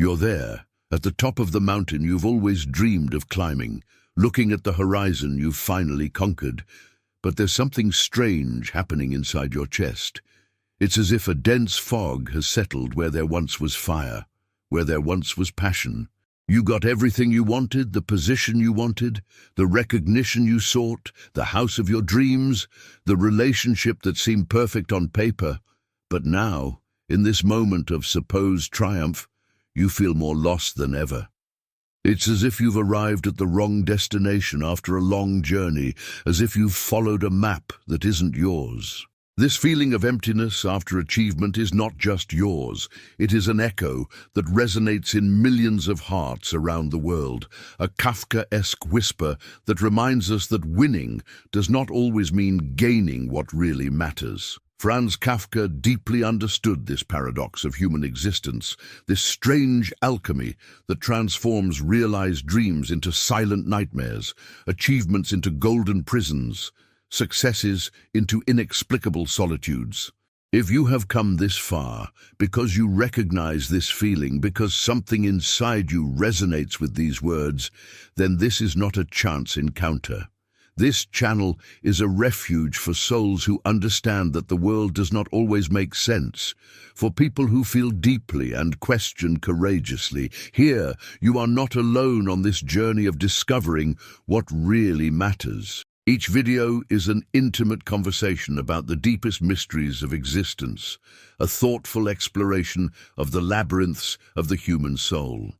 You're there, at the top of the mountain you've always dreamed of climbing, looking at the horizon you've finally conquered. But there's something strange happening inside your chest. It's as if a dense fog has settled where there once was fire, where there once was passion. You got everything you wanted, the position you wanted, the recognition you sought, the house of your dreams, the relationship that seemed perfect on paper. But now, in this moment of supposed triumph, you feel more lost than ever. It's as if you've arrived at the wrong destination after a long journey, as if you've followed a map that isn't yours. This feeling of emptiness after achievement is not just yours. It is an echo that resonates in millions of hearts around the world, a Kafkaesque whisper that reminds us that winning does not always mean gaining what really matters. Franz Kafka deeply understood this paradox of human existence, this strange alchemy that transforms realized dreams into silent nightmares, achievements into golden prisons, successes into inexplicable solitudes. If you have come this far because you recognize this feeling, because something inside you resonates with these words, then this is not a chance encounter. This channel is a refuge for souls who understand that the world does not always make sense, for people who feel deeply and question courageously. Here, you are not alone on this journey of discovering what really matters. Each video is an intimate conversation about the deepest mysteries of existence, a thoughtful exploration of the labyrinths of the human soul.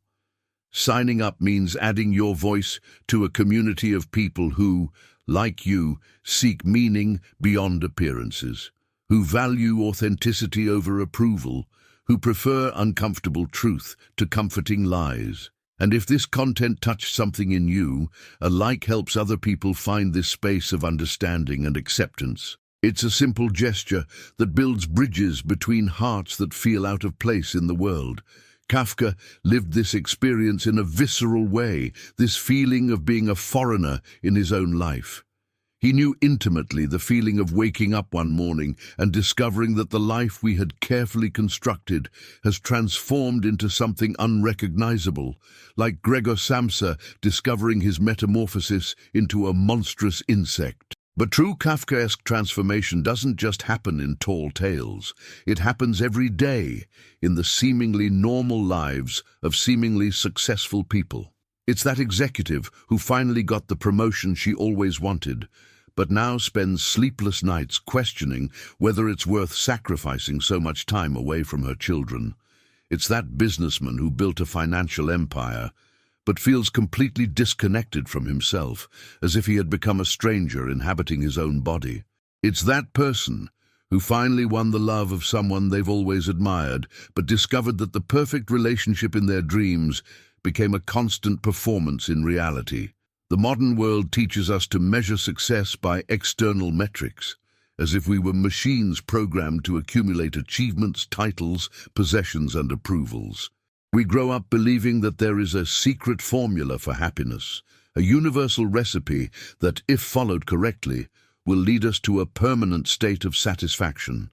Signing up means adding your voice to a community of people who, like you, seek meaning beyond appearances, who value authenticity over approval, who prefer uncomfortable truth to comforting lies. And if this content touched something in you, a like helps other people find this space of understanding and acceptance. It's a simple gesture that builds bridges between hearts that feel out of place in the world. Kafka lived this experience in a visceral way, this feeling of being a foreigner in his own life. He knew intimately the feeling of waking up one morning and discovering that the life we had carefully constructed has transformed into something unrecognizable, like Gregor Samsa discovering his metamorphosis into a monstrous insect. But true Kafkaesque transformation doesn't just happen in tall tales. It happens every day in the seemingly normal lives of seemingly successful people. It's that executive who finally got the promotion she always wanted, but now spends sleepless nights questioning whether it's worth sacrificing so much time away from her children. It's that businessman who built a financial empire, but feels completely disconnected from himself, as if he had become a stranger inhabiting his own body. It's that person who finally won the love of someone they've always admired, but discovered that the perfect relationship in their dreams became a constant performance in reality. The modern world teaches us to measure success by external metrics, as if we were machines programmed to accumulate achievements, titles, possessions, and approvals. We grow up believing that there is a secret formula for happiness, a universal recipe that, if followed correctly, will lead us to a permanent state of satisfaction.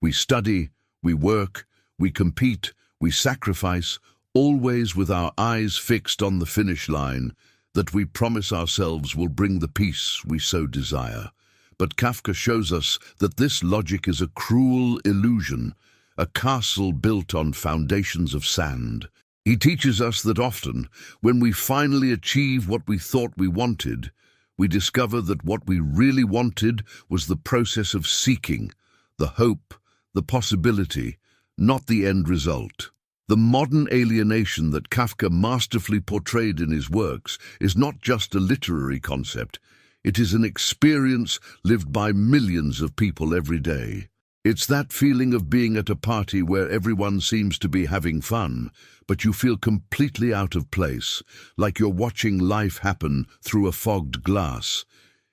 We study, we work, we compete, we sacrifice, always with our eyes fixed on the finish line that we promise ourselves will bring the peace we so desire. But Kafka shows us that this logic is a cruel illusion, a castle built on foundations of sand. He teaches us that often, when we finally achieve what we thought we wanted, we discover that what we really wanted was the process of seeking, the hope, the possibility, not the end result. The modern alienation that Kafka masterfully portrayed in his works is not just a literary concept. It is an experience lived by millions of people every day. It's that feeling of being at a party where everyone seems to be having fun, but you feel completely out of place, like you're watching life happen through a fogged glass.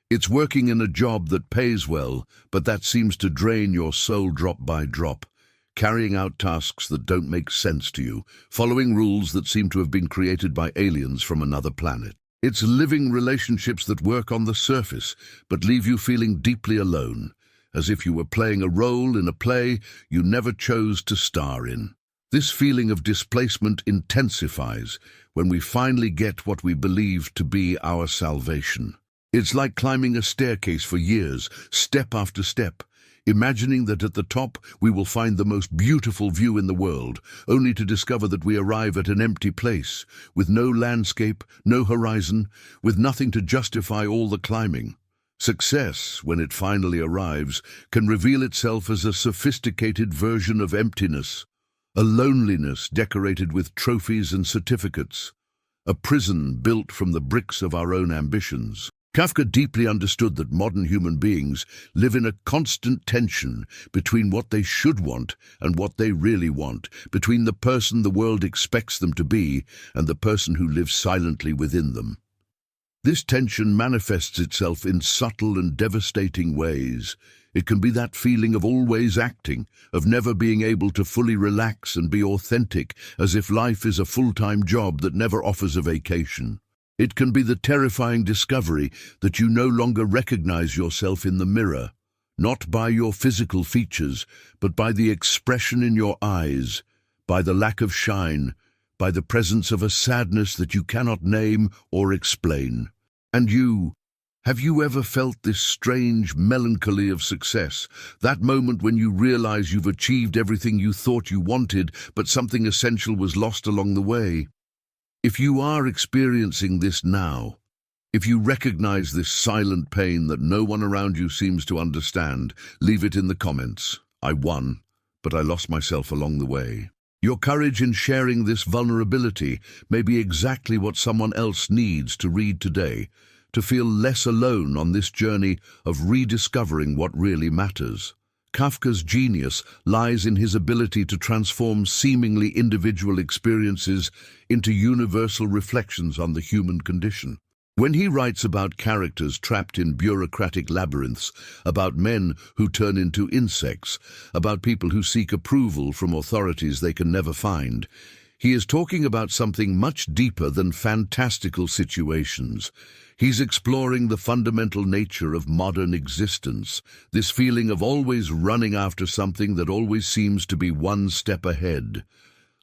It's working in a job that pays well, but that seems to drain your soul drop by drop. Carrying out tasks that don't make sense to you, following rules that seem to have been created by aliens from another planet. It's living relationships that work on the surface, but leave you feeling deeply alone, as if you were playing a role in a play you never chose to star in. This feeling of displacement intensifies when we finally get what we believe to be our salvation. It's like climbing a staircase for years, step after step, imagining that at the top we will find the most beautiful view in the world, only to discover that we arrive at an empty place, with no landscape, no horizon, with nothing to justify all the climbing. Success, when it finally arrives, can reveal itself as a sophisticated version of emptiness, a loneliness decorated with trophies and certificates, a prison built from the bricks of our own ambitions. Kafka deeply understood that modern human beings live in a constant tension between what they should want and what they really want, between the person the world expects them to be and the person who lives silently within them. This tension manifests itself in subtle and devastating ways. It can be that feeling of always acting, of never being able to fully relax and be authentic, as if life is a full-time job that never offers a vacation. It can be the terrifying discovery that you no longer recognize yourself in the mirror, not by your physical features, but by the expression in your eyes, by the lack of shine, by the presence of a sadness that you cannot name or explain. And have you ever felt this strange melancholy of success, that moment when you realize you've achieved everything you thought you wanted, but something essential was lost along the way? If you are experiencing this now, if you recognize this silent pain that no one around you seems to understand, leave it in the comments. I won, but I lost myself along the way. Your courage in sharing this vulnerability may be exactly what someone else needs to read today, to feel less alone on this journey of rediscovering what really matters. Kafka's genius lies in his ability to transform seemingly individual experiences into universal reflections on the human condition. When he writes about characters trapped in bureaucratic labyrinths, about men who turn into insects, about people who seek approval from authorities they can never find, he is talking about something much deeper than fantastical situations. He's exploring the fundamental nature of modern existence, this feeling of always running after something that always seems to be one step ahead,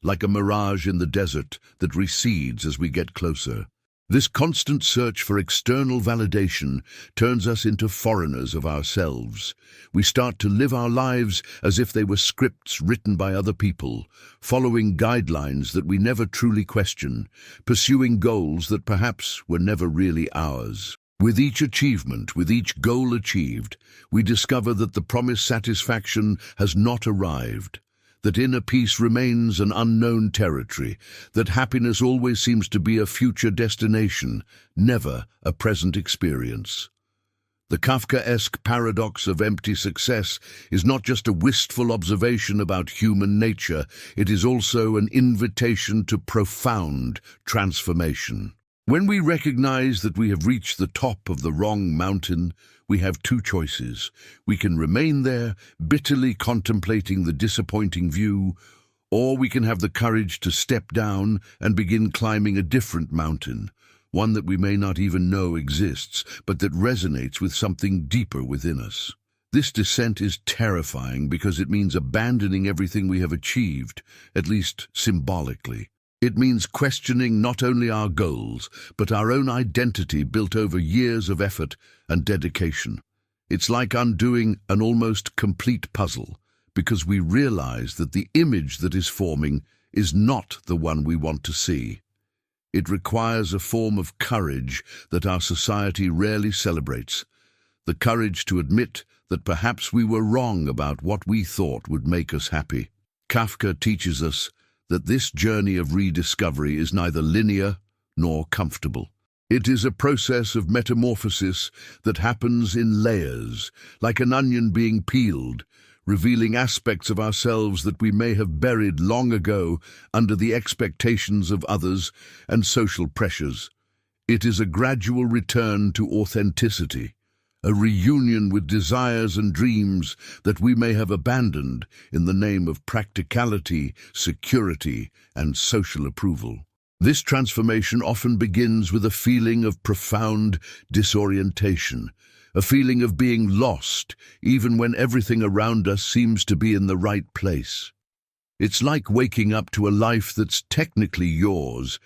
like a mirage in the desert that recedes as we get closer. This constant search for external validation turns us into foreigners of ourselves. We start to live our lives as if they were scripts written by other people, following guidelines that we never truly question, pursuing goals that perhaps were never really ours. With each achievement, with each goal achieved, we discover that the promised satisfaction has not arrived, that inner peace remains an unknown territory, that happiness always seems to be a future destination, never a present experience. The Kafkaesque paradox of empty success is not just a wistful observation about human nature, it is also an invitation to profound transformation. When we recognize that we have reached the top of the wrong mountain, we have two choices. We can remain there, bitterly contemplating the disappointing view, or we can have the courage to step down and begin climbing a different mountain, one that we may not even know exists, but that resonates with something deeper within us. This descent is terrifying because it means abandoning everything we have achieved, at least symbolically. It means questioning not only our goals, but our own identity built over years of effort and dedication. It's like undoing an almost complete puzzle, because we realize that the image that is forming is not the one we want to see. It requires a form of courage that our society rarely celebrates, the courage to admit that perhaps we were wrong about what we thought would make us happy. Kafka teaches us that this journey of rediscovery is neither linear nor comfortable. It is a process of metamorphosis that happens in layers, like an onion being peeled, revealing aspects of ourselves that we may have buried long ago under the expectations of others and social pressures. It is a gradual return to authenticity, a reunion with desires and dreams that we may have abandoned in the name of practicality, security, and social approval. This transformation often begins with a feeling of profound disorientation, a feeling of being lost, even when everything around us seems to be in the right place. It's like waking up to a life that's technically yours,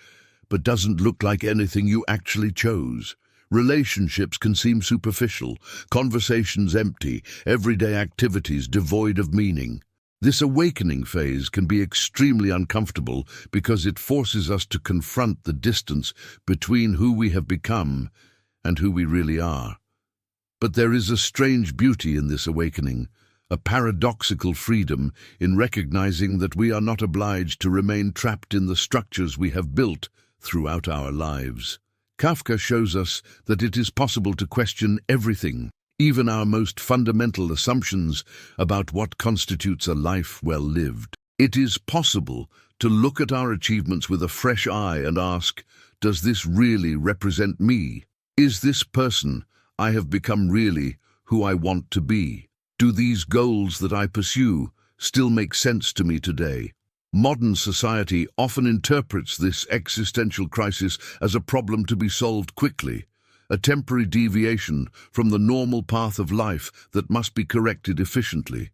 but doesn't look like anything you actually chose. Relationships can seem superficial, conversations empty, everyday activities devoid of meaning. This awakening phase can be extremely uncomfortable because it forces us to confront the distance between who we have become and who we really are. But there is a strange beauty in this awakening, a paradoxical freedom in recognizing that we are not obliged to remain trapped in the structures we have built throughout our lives. Kafka shows us that it is possible to question everything, even our most fundamental assumptions about what constitutes a life well lived. It is possible to look at our achievements with a fresh eye and ask, does this really represent me? Is this person I have become really who I want to be? Do these goals that I pursue still make sense to me today? Modern society often interprets this existential crisis as a problem to be solved quickly, a temporary deviation from the normal path of life that must be corrected efficiently.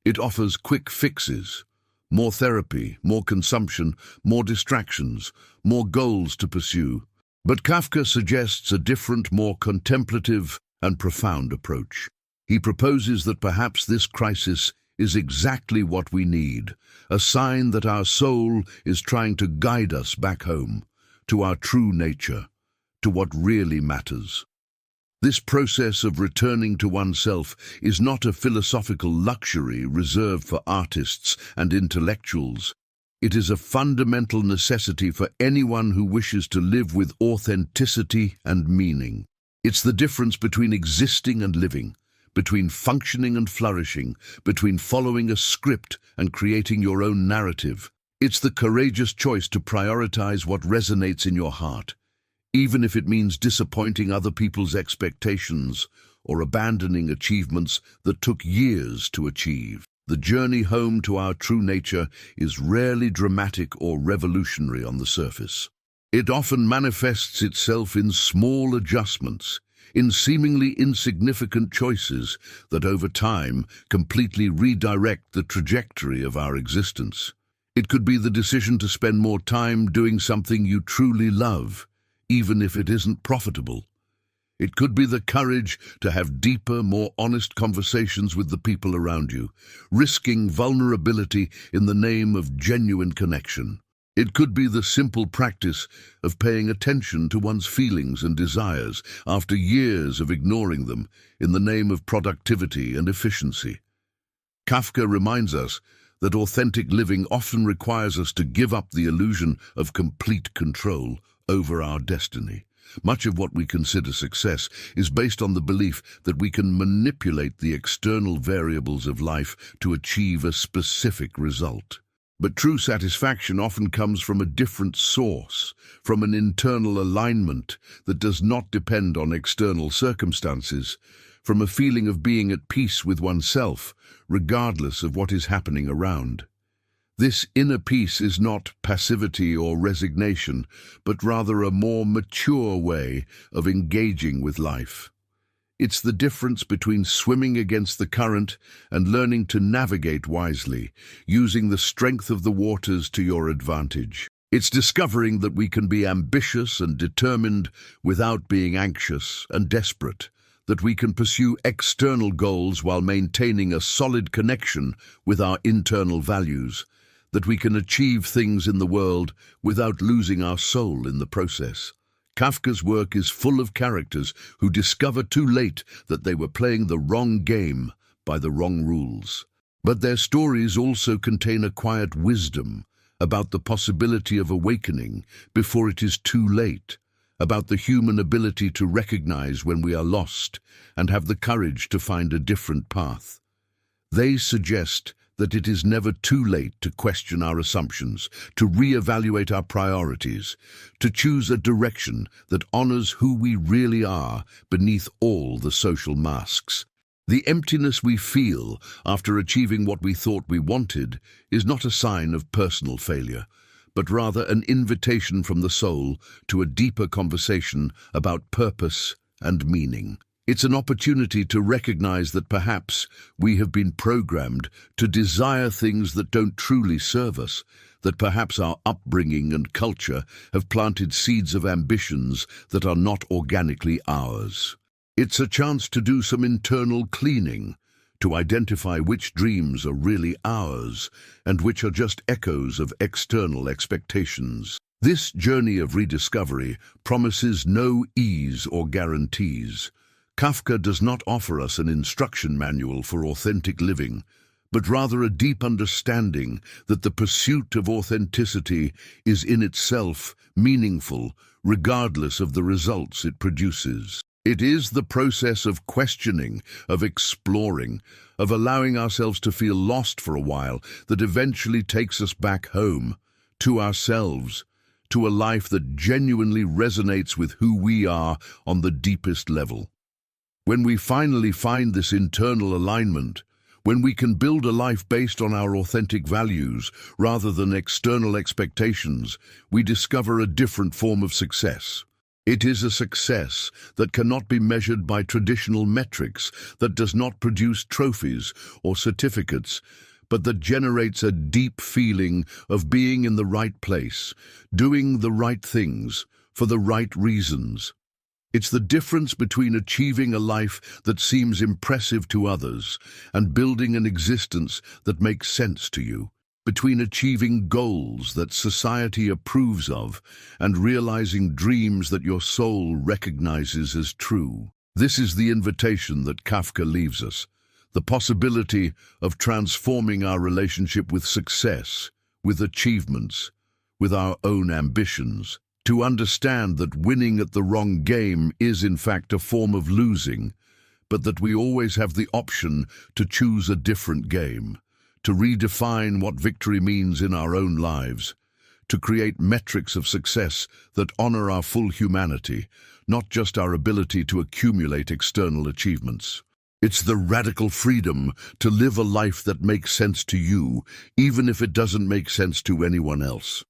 It offers quick fixes, more therapy, more consumption, more distractions, more goals to pursue. But Kafka suggests a different, more contemplative and profound approach. He proposes that perhaps this crisis is exactly what we need, a sign that our soul is trying to guide us back home, to our true nature, to what really matters. This process of returning to oneself is not a philosophical luxury reserved for artists and intellectuals. It is a fundamental necessity for anyone who wishes to live with authenticity and meaning. It's the difference between existing and living, between functioning and flourishing, between following a script and creating your own narrative. It's the courageous choice to prioritize what resonates in your heart, even if it means disappointing other people's expectations or abandoning achievements that took years to achieve. The journey home to our true nature is rarely dramatic or revolutionary on the surface. It often manifests itself in small adjustments, in seemingly insignificant choices that over time completely redirect the trajectory of our existence. It could be the decision to spend more time doing something you truly love, even if it isn't profitable. It could be the courage to have deeper, more honest conversations with the people around you, risking vulnerability in the name of genuine connection. It could be the simple practice of paying attention to one's feelings and desires after years of ignoring them in the name of productivity and efficiency. Kafka reminds us that authentic living often requires us to give up the illusion of complete control over our destiny. Much of what we consider success is based on the belief that we can manipulate the external variables of life to achieve a specific result. But true satisfaction often comes from a different source, from an internal alignment that does not depend on external circumstances, from a feeling of being at peace with oneself, regardless of what is happening around. This inner peace is not passivity or resignation, but rather a more mature way of engaging with life. It's the difference between swimming against the current and learning to navigate wisely, using the strength of the waters to your advantage. It's discovering that we can be ambitious and determined without being anxious and desperate, that we can pursue external goals while maintaining a solid connection with our internal values, that we can achieve things in the world without losing our soul in the process. Kafka's work is full of characters who discover too late that they were playing the wrong game by the wrong rules. But their stories also contain a quiet wisdom about the possibility of awakening before it is too late, about the human ability to recognize when we are lost and have the courage to find a different path. They suggest that it is never too late to question our assumptions, to reevaluate our priorities, to choose a direction that honors who we really are beneath all the social masks. The emptiness we feel after achieving what we thought we wanted is not a sign of personal failure, but rather an invitation from the soul to a deeper conversation about purpose and meaning. It's an opportunity to recognize that perhaps we have been programmed to desire things that don't truly serve us, that perhaps our upbringing and culture have planted seeds of ambitions that are not organically ours. It's a chance to do some internal cleaning, to identify which dreams are really ours and which are just echoes of external expectations. This journey of rediscovery promises no ease or guarantees. Kafka does not offer us an instruction manual for authentic living, but rather a deep understanding that the pursuit of authenticity is in itself meaningful, regardless of the results it produces. It is the process of questioning, of exploring, of allowing ourselves to feel lost for a while that eventually takes us back home, to ourselves, to a life that genuinely resonates with who we are on the deepest level. When we finally find this internal alignment, when we can build a life based on our authentic values rather than external expectations, we discover a different form of success. It is a success that cannot be measured by traditional metrics, that does not produce trophies or certificates, but that generates a deep feeling of being in the right place, doing the right things for the right reasons. It's the difference between achieving a life that seems impressive to others and building an existence that makes sense to you, between achieving goals that society approves of and realizing dreams that your soul recognizes as true. This is the invitation that Kafka leaves us, the possibility of transforming our relationship with success, with achievements, with our own ambitions. To understand that winning at the wrong game is in fact a form of losing, but that we always have the option to choose a different game, to redefine what victory means in our own lives, to create metrics of success that honor our full humanity, not just our ability to accumulate external achievements. It's the radical freedom to live a life that makes sense to you, even if it doesn't make sense to anyone else.